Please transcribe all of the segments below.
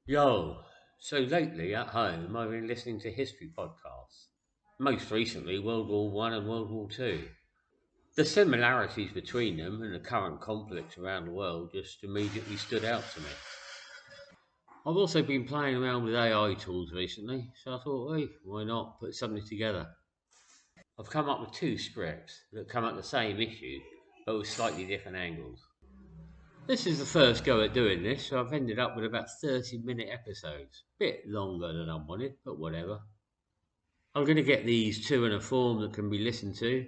Yo, so lately at home I've been listening to history podcasts. Most recently World War One and World War Two. The similarities between them and the current conflicts around the world just immediately stood out to me. I've also been playing around with AI tools recently, so I thought, hey, why not put something together? I've come up with two scripts that come at the same issue, but with slightly different angles. This is the first go at doing this, so I've ended up with about 30-minute episodes. Bit longer than I wanted, but whatever. I'm going to get these two in a form that can be listened to,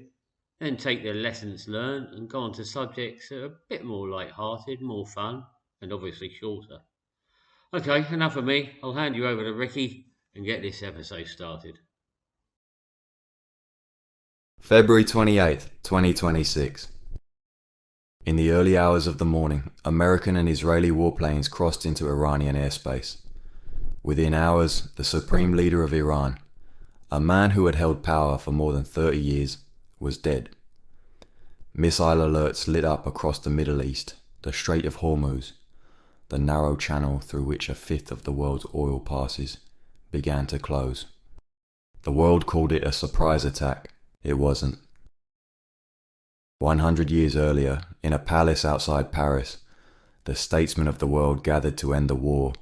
then take the lessons learned and go on to subjects that are a bit more light-hearted, more fun, and obviously shorter. Okay, enough of me. I'll hand you over to Ricky and get this episode started. February 28th, 2026. In the early hours of the morning, American and Israeli warplanes crossed into Iranian airspace. Within hours, the supreme leader of Iran, a man who had held power for more than 30 years, was dead. Missile alerts lit up across the Middle East, the Strait of Hormuz, the narrow channel through which a fifth of the world's oil passes, began to close. The world called it a surprise attack. It wasn't. 100 years earlier, in a palace outside Paris, the statesmen of the world gathered to end the war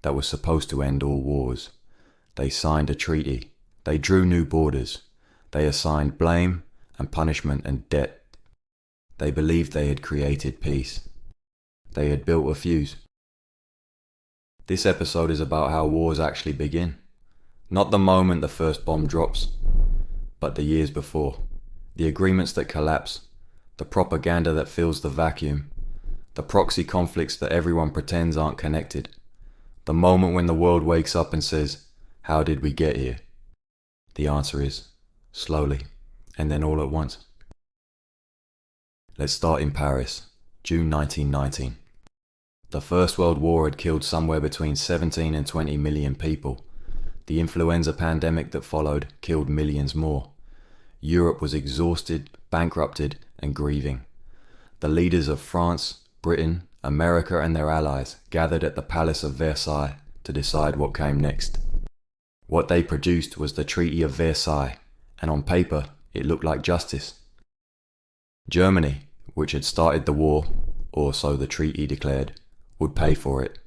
that was supposed to end all wars. They signed a treaty. They drew new borders. They assigned blame and punishment and debt. They believed they had created peace. They had built a fuse. This episode is about how wars actually begin. Not the moment the first bomb drops, but the years before. The agreements that collapse, the propaganda that fills the vacuum, the proxy conflicts that everyone pretends aren't connected. The moment when the world wakes up and says, "How did we get here?" The answer is, slowly, and then all at once. Let's start in Paris, June 1919. The First World War had killed somewhere between 17 and 20 million people. The influenza pandemic that followed killed millions more. Europe was exhausted, bankrupted, and grieving. The leaders of France, Britain, America, and their allies gathered at the Palace of Versailles to decide what came next. What they produced was the Treaty of Versailles, and on paper, it looked like justice. Germany, which had started the war, or so the treaty declared, would pay for it.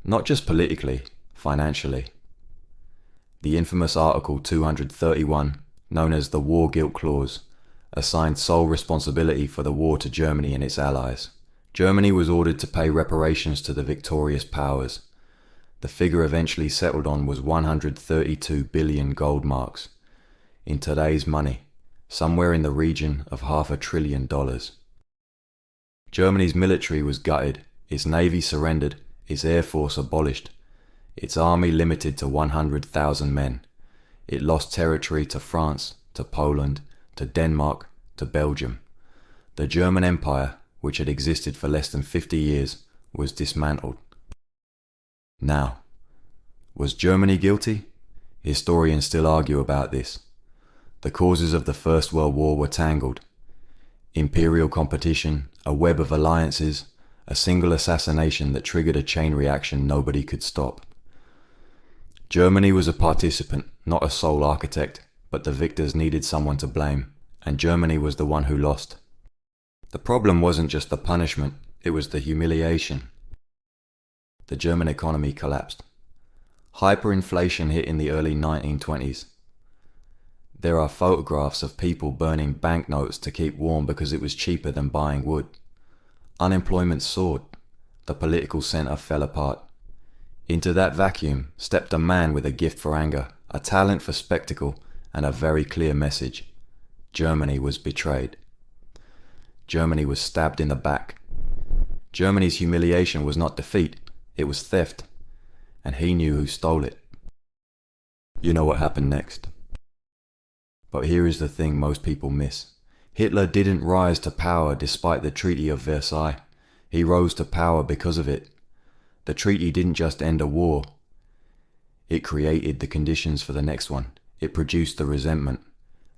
Not just politically, financially. The infamous Article 231, known as the War Guilt Clause, assigned sole responsibility for the war to Germany and its allies. Germany was ordered to pay reparations to the victorious powers. The figure eventually settled on was 132 billion gold marks. In today's money, somewhere in the region of $500 billion. Germany's military was gutted, its navy surrendered, its air force abolished, its army limited to 100,000 men. It lost territory to France, to Poland, to Denmark, to Belgium. The German Empire, which had existed for less than 50 years, was dismantled. Now, was Germany guilty? Historians still argue about this. The causes of the First World War were tangled. Imperial competition, a web of alliances, a single assassination that triggered a chain reaction nobody could stop. Germany was a participant, not a sole architect, but the victors needed someone to blame, and Germany was the one who lost. The problem wasn't just the punishment, it was the humiliation. The German economy collapsed. Hyperinflation hit in the early 1920s. There are photographs of people burning banknotes to keep warm because it was cheaper than buying wood. Unemployment soared. The political center fell apart. Into that vacuum stepped a man with a gift for anger, a talent for spectacle, and a very clear message. Germany was betrayed. Germany was stabbed in the back. Germany's humiliation was not defeat, it was theft. And he knew who stole it. You know what happened next. But here is the thing most people miss. Hitler didn't rise to power despite the Treaty of Versailles. He rose to power because of it. The treaty didn't just end a war. It created the conditions for the next one. It produced the resentment,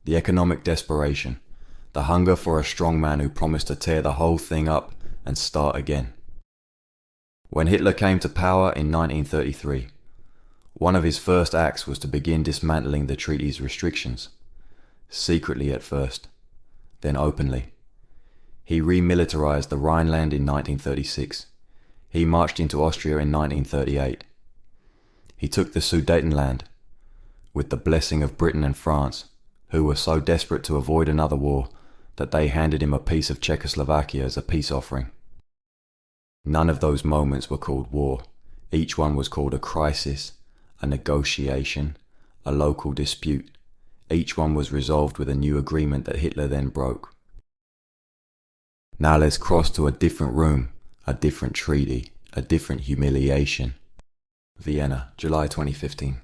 the economic desperation, the hunger for a strong man who promised to tear the whole thing up and start again. When Hitler came to power in 1933, one of his first acts was to begin dismantling the treaty's restrictions, secretly at first, then openly. He remilitarized the Rhineland in 1936. He marched into Austria in 1938. He took the Sudetenland, with the blessing of Britain and France, who were so desperate to avoid another war that they handed him a piece of Czechoslovakia as a peace offering. None of those moments were called war. Each one was called a crisis, a negotiation, a local dispute. Each one was resolved with a new agreement that Hitler then broke. Now let's cross to a different room, a different treaty, a different humiliation. Vienna, July 2015.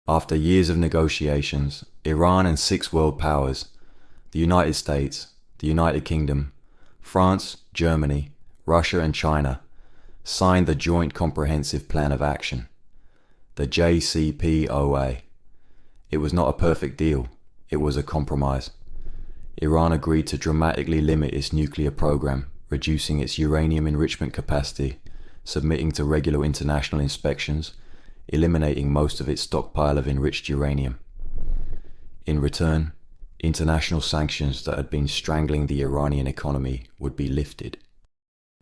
After years of negotiations, Iran and 6 world powers, the United States, the United Kingdom, France, Germany, Russia and China, signed the Joint Comprehensive Plan of Action, the JCPOA. It was not a perfect deal, it was a compromise. Iran agreed to dramatically limit its nuclear program, reducing its uranium enrichment capacity, submitting to regular international inspections, eliminating most of its stockpile of enriched uranium. In return, international sanctions that had been strangling the Iranian economy would be lifted.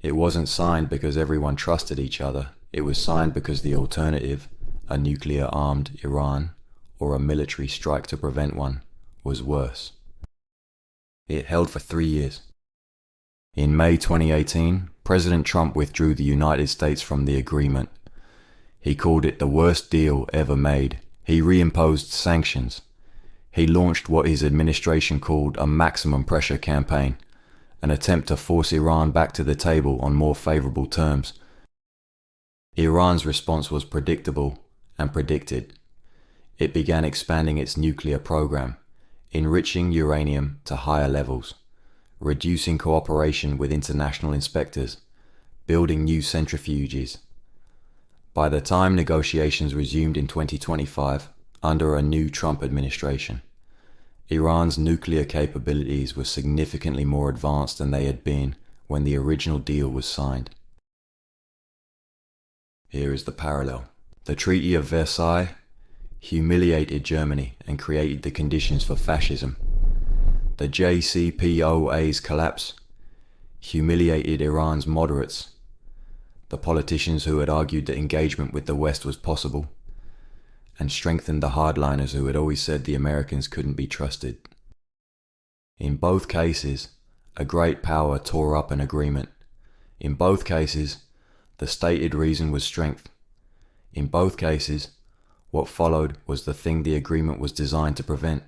It wasn't signed because everyone trusted each other, it was signed because the alternative, a nuclear-armed Iran, or a military strike to prevent one, was worse. It held for 3 years. In May 2018, President Trump withdrew the United States from the agreement. He called it the worst deal ever made. He reimposed sanctions. He launched what his administration called a maximum pressure campaign, an attempt to force Iran back to the table on more favorable terms. Iran's response was predictable and predicted. It began expanding its nuclear program, enriching uranium to higher levels, reducing cooperation with international inspectors, building new centrifuges. By the time negotiations resumed in 2025, under a new Trump administration, Iran's nuclear capabilities were significantly more advanced than they had been when the original deal was signed. Here is the parallel. The Treaty of Versailles humiliated Germany and created the conditions for fascism. The JCPOA's collapse humiliated Iran's moderates, the politicians who had argued that engagement with the West was possible, and strengthened the hardliners who had always said the Americans couldn't be trusted. In both cases, a great power tore up an agreement. In both cases, the stated reason was strength. In both cases, what followed was the thing the agreement was designed to prevent.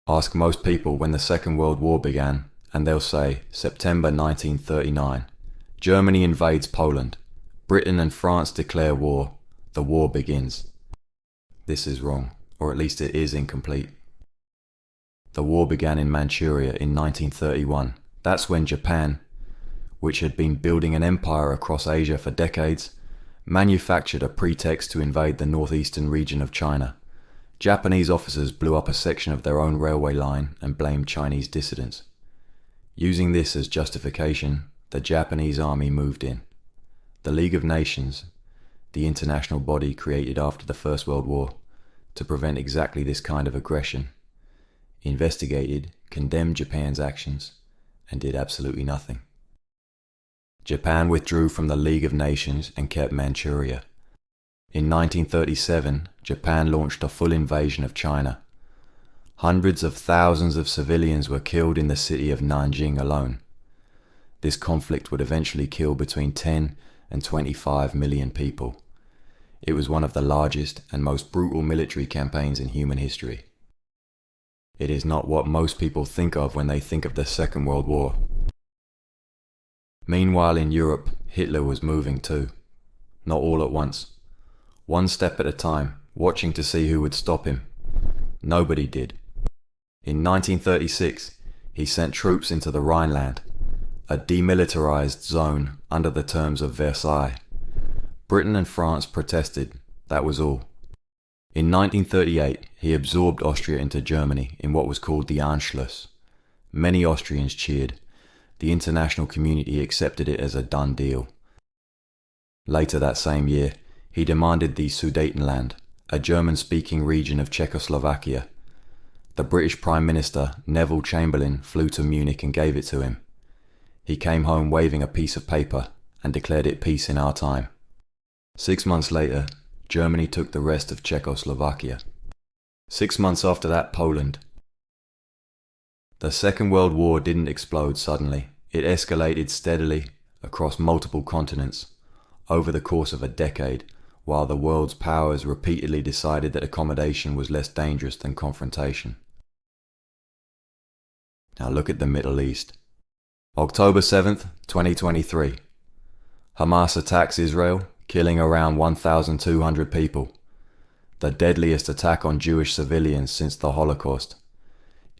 Ask most people when the Second World War began, and they'll say September 1939. Germany invades Poland. Britain and France declare war. The war begins. This is wrong, or at least it is incomplete. The war began in Manchuria in 1931. That's when Japan, which had been building an empire across Asia for decades, manufactured a pretext to invade the northeastern region of China. Japanese officers blew up a section of their own railway line and blamed Chinese dissidents. Using this as justification, the Japanese army moved in. The League of Nations, the international body created after the First World War to prevent exactly this kind of aggression, investigated, condemned Japan's actions, and did absolutely nothing. Japan withdrew from the League of Nations and kept Manchuria. In 1937, Japan launched a full invasion of China. Hundreds of thousands of civilians were killed in the city of Nanjing alone. This conflict would eventually kill between 10 and 25 million people. It was one of the largest and most brutal military campaigns in human history. It is not what most people think of when they think of the Second World War. Meanwhile in Europe, Hitler was moving too. Not all at once. One step at a time, watching to see who would stop him. Nobody did. In 1936, he sent troops into the Rhineland, a demilitarized zone under the terms of Versailles. Britain and France protested, that was all. In 1938, he absorbed Austria into Germany in what was called the Anschluss. Many Austrians cheered. the international community accepted it as a done deal. Later that same year, he demanded the Sudetenland, a German-speaking region of Czechoslovakia. The British Prime Minister, Neville Chamberlain, flew to Munich and gave it to him. He came home waving a piece of paper and declared it peace in our time. 6 months later, Germany took the rest of Czechoslovakia. 6 months after that, Poland. The Second World War didn't explode suddenly. It escalated steadily across multiple continents over the course of a decade, while the world's powers repeatedly decided that accommodation was less dangerous than confrontation. Now look at the Middle East. October 7th, 2023. Hamas attacks Israel, killing around 1,200 people. The deadliest attack on Jewish civilians since the Holocaust.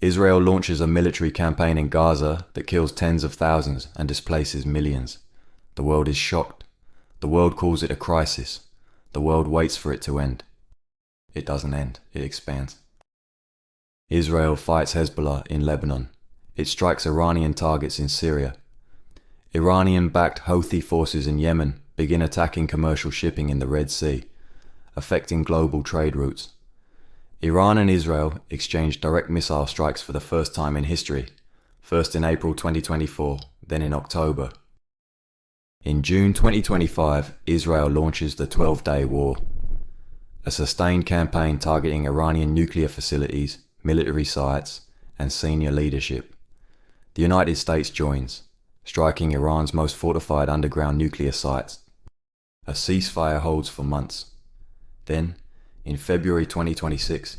Israel launches a military campaign in Gaza that kills tens of thousands and displaces millions. The world is shocked. The world calls it a crisis. The world waits for it to end. It doesn't end, it expands. Israel fights Hezbollah in Lebanon. It strikes Iranian targets in Syria. Iranian-backed Houthi forces in Yemen begin attacking commercial shipping in the Red Sea, affecting global trade routes. Iran and Israel exchanged direct missile strikes for the first time in history, first in April 2024, then in October. In June 2025, Israel launches the 12-day war, a sustained campaign targeting Iranian nuclear facilities, military sites, and senior leadership. The United States joins, striking Iran's most fortified underground nuclear sites. A ceasefire holds for months. Then, in February 2026,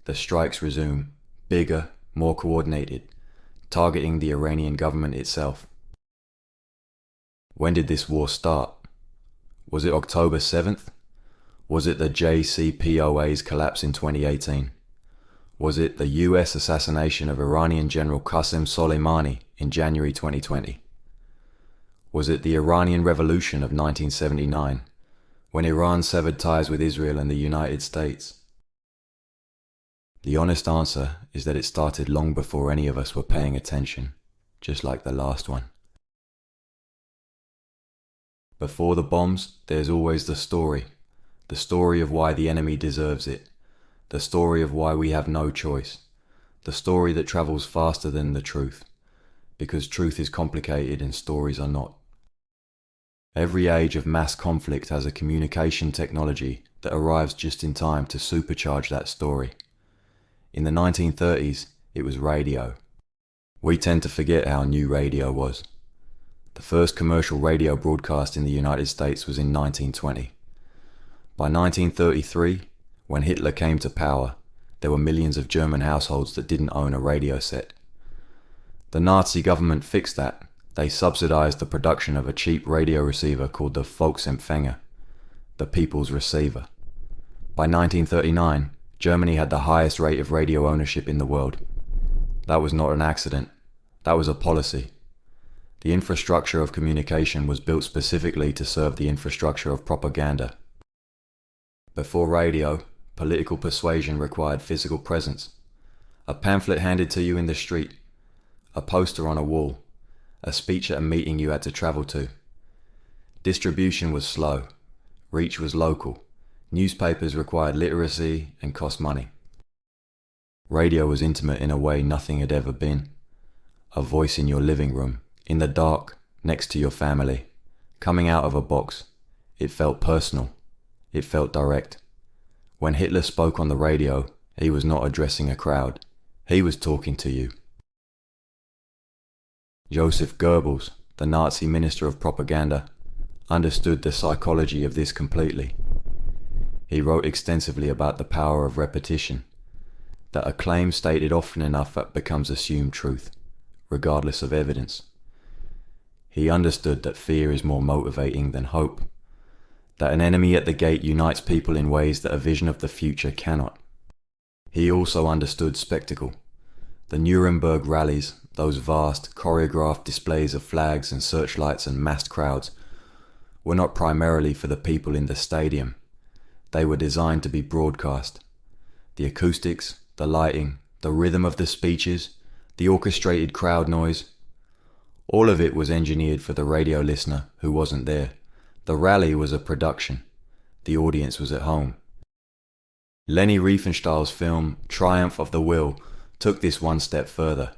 the strikes resume, bigger, more coordinated, targeting the Iranian government itself. When did this war start? Was it October 7th? Was it the JCPOA's collapse in 2018? Was it the US assassination of Iranian General Qasem Soleimani in January 2020? Was it the Iranian Revolution of 1979, when Iran severed ties with Israel and the United States? The honest answer is that it started long before any of us were paying attention, just like the last one. Before the bombs, there's always the story of why the enemy deserves it, the story of why we have no choice, the story that travels faster than the truth, because truth is complicated and stories are not. Every age of mass conflict has a communication technology that arrives just in time to supercharge that story. In the 1930s, it was radio. We tend to forget how new radio was. The first commercial radio broadcast in the United States was in 1920. By 1933, when Hitler came to power, there were millions of German households that didn't own a radio set. The Nazi government fixed that. They subsidized the production of a cheap radio receiver called the Volksempfänger, the people's receiver. By 1939, Germany had the highest rate of radio ownership in the world. That was not an accident. That was a policy. The infrastructure of communication was built specifically to serve the infrastructure of propaganda. Before radio, political persuasion required physical presence. A pamphlet handed to you in the street, a poster on a wall, a speech at a meeting you had to travel to. Distribution was slow. Reach was local. Newspapers required literacy and cost money. Radio was intimate in a way nothing had ever been. A voice in your living room, in the dark, next to your family, coming out of a box. It felt personal. It felt direct. When Hitler spoke on the radio, he was not addressing a crowd. He was talking to you. Joseph Goebbels, the Nazi minister of propaganda, understood the psychology of this completely. He wrote extensively about the power of repetition, that a claim stated often enough becomes assumed truth, regardless of evidence. He understood that fear is more motivating than hope, that an enemy at the gate unites people in ways that a vision of the future cannot. He also understood spectacle. The Nuremberg rallies, those vast, choreographed displays of flags and searchlights and massed crowds, were not primarily for the people in the stadium. They were designed to be broadcast. The acoustics, the lighting, the rhythm of the speeches, the orchestrated crowd noise, All of it was engineered for the radio listener who wasn't there. The rally was a production. The audience was at home. Leni Riefenstahl's film Triumph of the Will took this one step further.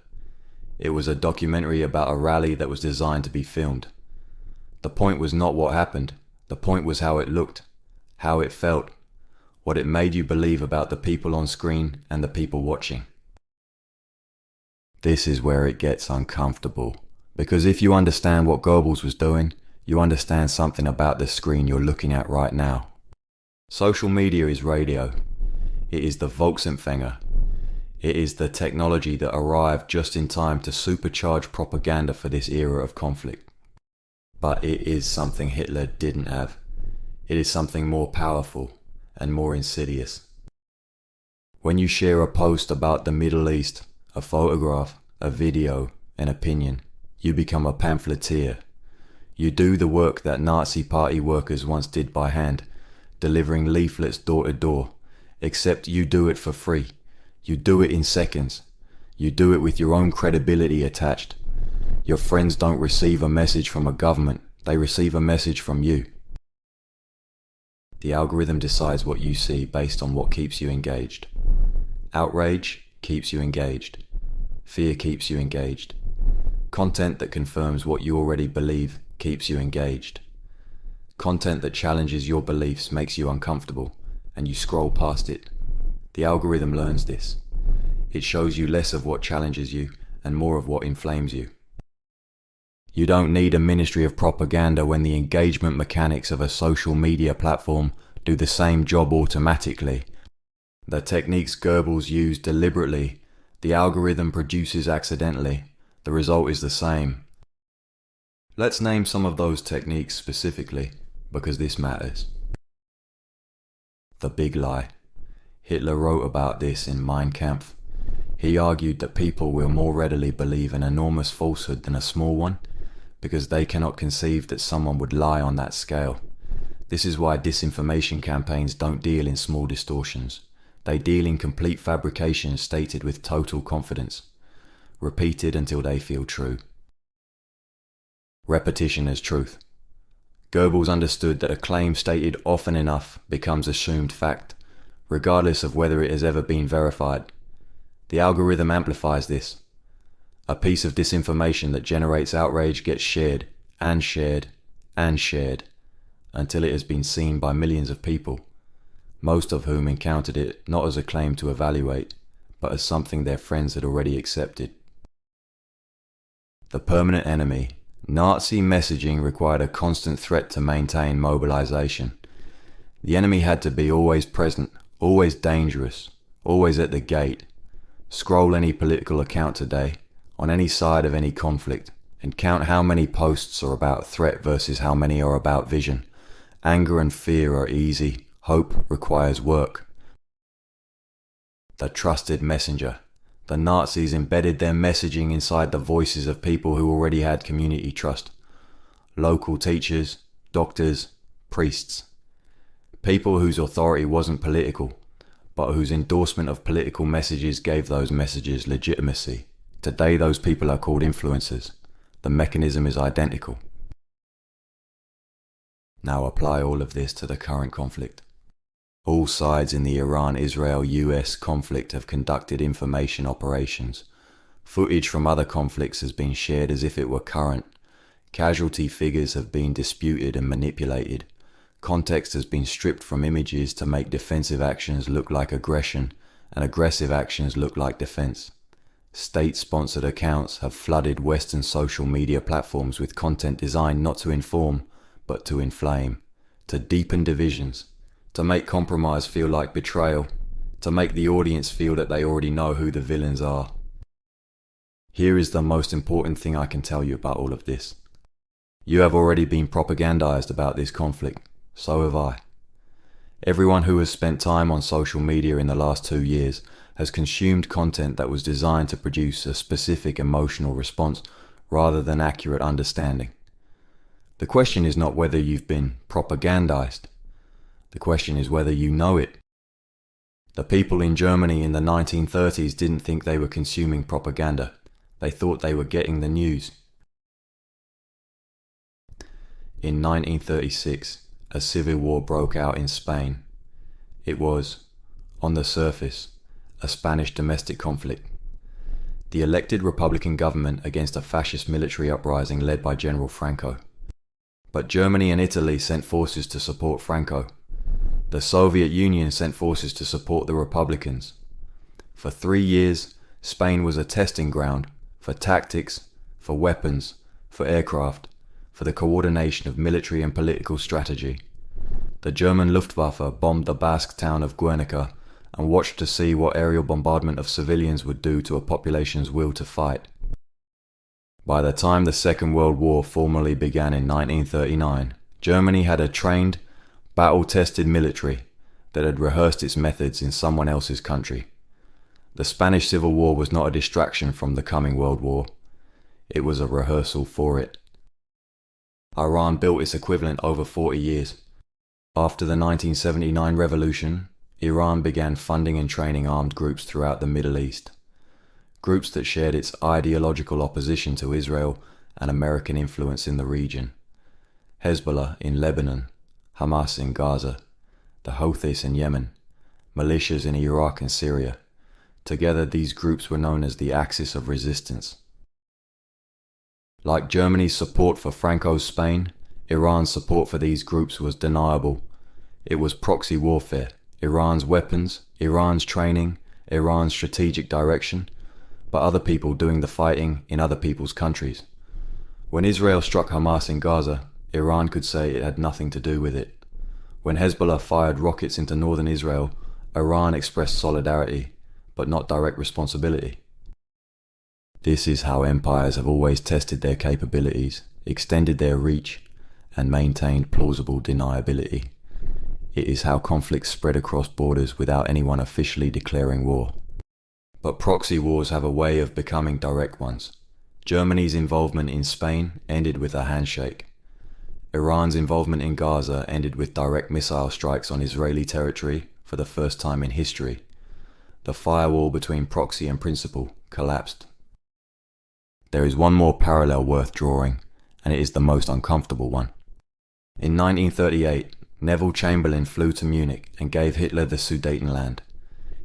It was a documentary about a rally that was designed to be filmed. The point was not what happened. The point was how it looked, how it felt, what it made you believe about the people on screen and the people watching. This is where it gets uncomfortable, because if you understand what Goebbels was doing, you understand something about the screen you're looking at right now. Social media is radio. It is the Volksempfänger. It is the technology that arrived just in time to supercharge propaganda for this era of conflict. But it is something Hitler didn't have. It is something more powerful and more insidious. When you share a post about the Middle East, a photograph, a video, an opinion, you become a pamphleteer. You do the work that Nazi party workers once did by hand, delivering leaflets door to door, except you do it for free. You do it in seconds. You do it with your own credibility attached. Your friends don't receive a message from a government, they receive a message from you. The algorithm decides what you see based on what keeps you engaged. Outrage keeps you engaged. Fear keeps you engaged. Content that confirms what you already believe keeps you engaged. Content that challenges your beliefs makes you uncomfortable, and you scroll past it. The algorithm learns this. It shows you less of what challenges you and more of what inflames you. You don't need a ministry of propaganda when the engagement mechanics of a social media platform do the same job automatically. The techniques Goebbels used deliberately, the algorithm produces accidentally. The result is the same. Let's name some of those techniques specifically, because this matters. The big lie. Hitler wrote about this in Mein Kampf. He argued that people will more readily believe an enormous falsehood than a small one, because they cannot conceive that someone would lie on that scale. This is why disinformation campaigns don't deal in small distortions. They deal in complete fabrications stated with total confidence, repeated until they feel true. Repetition as truth. Goebbels understood that a claim stated often enough becomes assumed fact, regardless of whether it has ever been verified. The algorithm amplifies this. A piece of disinformation that generates outrage gets shared, and shared, and shared, until it has been seen by millions of people, most of whom encountered it not as a claim to evaluate, but as something their friends had already accepted. The permanent enemy. Nazi messaging required a constant threat to maintain mobilization. The enemy had to be always present, always dangerous, always at the gate. Scroll any political account today, on any side of any conflict, and count how many posts are about threat versus how many are about vision. Anger and fear are easy, hope requires work. The trusted messenger. The Nazis embedded their messaging inside the voices of people who already had community trust. Local teachers, doctors, priests. People whose authority wasn't political, but whose endorsement of political messages gave those messages legitimacy. Today those people are called influencers. The mechanism is identical. Now apply all of this to the current conflict. All sides in the Iran-Israel-US conflict have conducted information operations. Footage from other conflicts has been shared as if it were current. Casualty figures have been disputed and manipulated. Context has been stripped from images to make defensive actions look like aggression and aggressive actions look like defense. State-sponsored accounts have flooded Western social media platforms with content designed not to inform, but to inflame, to deepen divisions, to make compromise feel like betrayal, to make the audience feel that they already know who the villains are. Here is the most important thing I can tell you about all of this. You have already been propagandized about this conflict, so have I. Everyone who has spent time on social media in the last 2 years has consumed content that was designed to produce a specific emotional response rather than accurate understanding. The question is not whether you've been propagandized. The question is whether you know it. The people in Germany in the 1930s didn't think they were consuming propaganda. They thought they were getting the news. In 1936, a civil war broke out in Spain. It was, on the surface, a Spanish domestic conflict. The elected Republican government against a fascist military uprising led by General Franco. But Germany and Italy sent forces to support Franco. The Soviet Union sent forces to support the Republicans. For 3 years, Spain was a testing ground for tactics, for weapons, for aircraft, for the coordination of military and political strategy. The German Luftwaffe bombed the Basque town of Guernica and watched to see what aerial bombardment of civilians would do to a population's will to fight. By the time the Second World War formally began in 1939, Germany had a trained, battle-tested military that had rehearsed its methods in someone else's country. The Spanish Civil War was not a distraction from the coming World War. It was a rehearsal for it. Iran built its equivalent over 40 years. After the 1979 revolution, Iran began funding and training armed groups throughout the Middle East. Groups that shared its ideological opposition to Israel and American influence in the region. Hezbollah in Lebanon, Hamas in Gaza, the Houthis in Yemen, militias in Iraq and Syria. Together, these groups were known as the Axis of Resistance. Like Germany's support for Franco's Spain, Iran's support for these groups was deniable. It was proxy warfare, Iran's weapons, Iran's training, Iran's strategic direction, but other people doing the fighting in other people's countries. When Israel struck Hamas in Gaza, Iran could say it had nothing to do with it. When Hezbollah fired rockets into northern Israel, Iran expressed solidarity, but not direct responsibility. This is how empires have always tested their capabilities, extended their reach, and maintained plausible deniability. It is how conflicts spread across borders without anyone officially declaring war. But proxy wars have a way of becoming direct ones. Germany's involvement in Spain ended with a handshake. Iran's involvement in Gaza ended with direct missile strikes on Israeli territory for the first time in history. The firewall between proxy and principle collapsed. There is one more parallel worth drawing, and it is the most uncomfortable one. In 1938, Neville Chamberlain flew to Munich and gave Hitler the Sudetenland.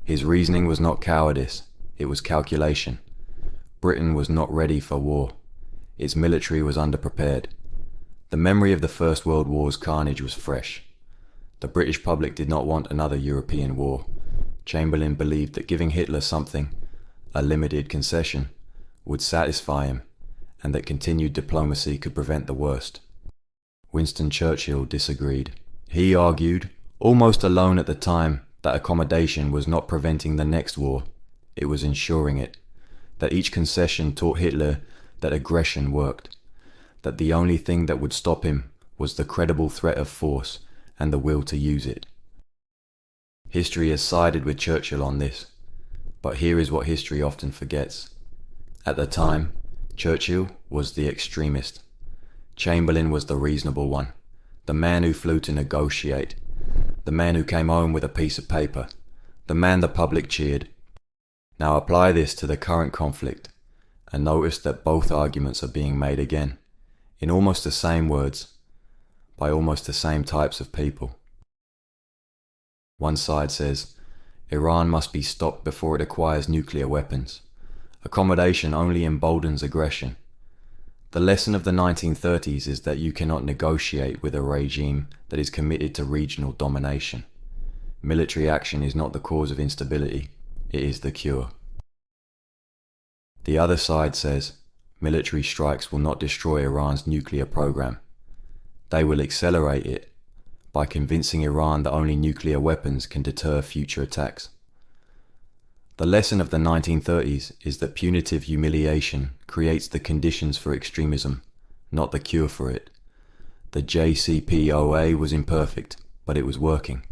His reasoning was not cowardice, it was calculation. Britain was not ready for war. Its military was underprepared. The memory of the First World War's carnage was fresh. The British public did not want another European war. Chamberlain believed that giving Hitler something, a limited concession, would satisfy him, and that continued diplomacy could prevent the worst. Winston Churchill disagreed. He argued, almost alone at the time, that accommodation was not preventing the next war, it was ensuring it. That each concession taught Hitler that aggression worked. That the only thing that would stop him was the credible threat of force and the will to use it. History has sided with Churchill on this, but here is what history often forgets. At the time, Churchill was the extremist. Chamberlain was the reasonable one, the man who flew to negotiate, the man who came home with a piece of paper, the man the public cheered. Now apply this to the current conflict, and notice that both arguments are being made again, in almost the same words, by almost the same types of people. One side says, Iran must be stopped before it acquires nuclear weapons. Accommodation only emboldens aggression. The lesson of the 1930s is that you cannot negotiate with a regime that is committed to regional domination. Military action is not the cause of instability, it is the cure. The other side says, military strikes will not destroy Iran's nuclear program. They will accelerate it by convincing Iran that only nuclear weapons can deter future attacks. The lesson of the 1930s is that punitive humiliation creates the conditions for extremism, not the cure for it. The JCPOA was imperfect, but it was working.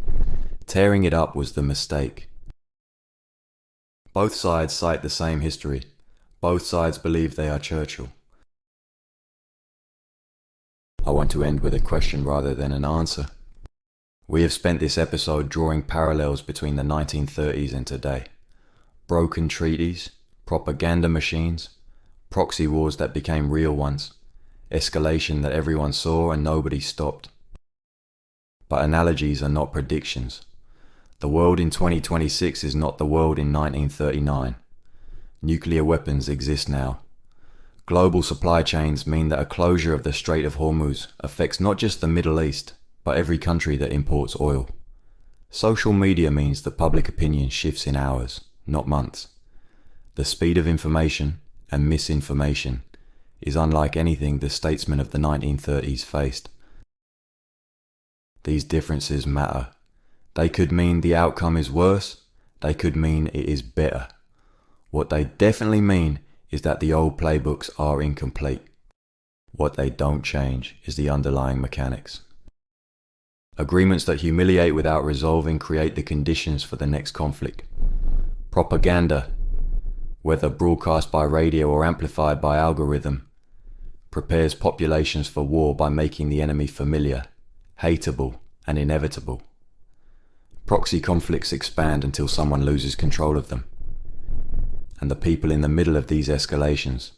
Tearing it up was the mistake. Both sides cite the same history. Both sides believe they are Churchill. I want to end with a question rather than an answer. We have spent this episode drawing parallels between the 1930s and today. Broken treaties, propaganda machines, proxy wars that became real ones, escalation that everyone saw and nobody stopped. But analogies are not predictions. The world in 2026 is not the world in 1939. Nuclear weapons exist now. Global supply chains mean that a closure of the Strait of Hormuz affects not just the Middle East, but every country that imports oil. Social media means that public opinion shifts in hours, not months. The speed of information and misinformation is unlike anything the statesmen of the 1930s faced. These differences matter. They could mean the outcome is worse, they could mean it is better. What they definitely mean is that the old playbooks are incomplete. What they don't change is the underlying mechanics. Agreements that humiliate without resolving create the conditions for the next conflict. Propaganda, whether broadcast by radio or amplified by algorithm, prepares populations for war by making the enemy familiar, hateable, and inevitable. Proxy conflicts expand until someone loses control of them. And the people in the middle of these escalations,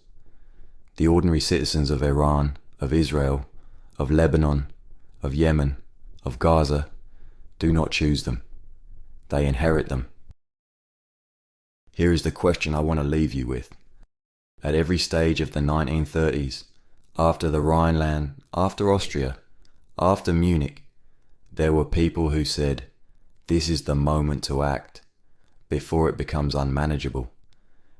the ordinary citizens of Iran, of Israel, of Lebanon, of Yemen, of Gaza, do not choose them. They inherit them. Here is the question I want to leave you with. At every stage of the 1930s, after the Rhineland, after Austria, after Munich, there were people who said, this is the moment to act, before it becomes unmanageable.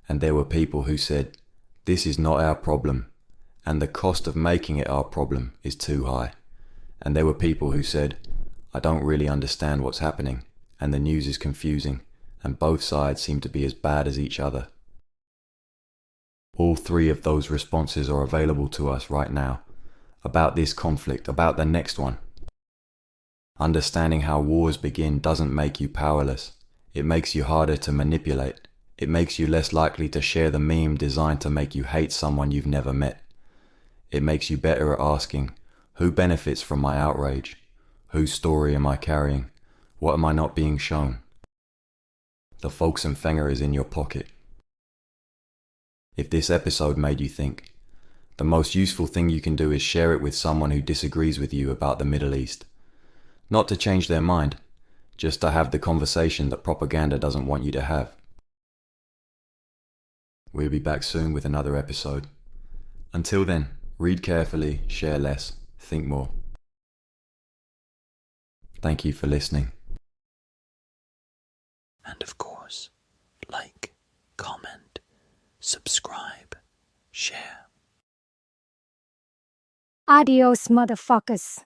And there were people who said, this is not our problem, and the cost of making it our problem is too high. And there were people who said, I don't really understand what's happening, and the news is confusing, and both sides seem to be as bad as each other. All three of those responses are available to us right now, about this conflict, about the next one. Understanding how wars begin doesn't make you powerless. It makes you harder to manipulate. It makes you less likely to share the meme designed to make you hate someone you've never met. It makes you better at asking, who benefits from my outrage? Whose story am I carrying? What am I not being shown? The Volksempfänger is in your pocket. If this episode made you think, the most useful thing you can do is share it with someone who disagrees with you about the Middle East. Not to change their mind, just to have the conversation that propaganda doesn't want you to have. We'll be back soon with another episode. Until then, read carefully, share less, think more. Thank you for listening. And of course, like, comment, subscribe, share. Adios, motherfuckers.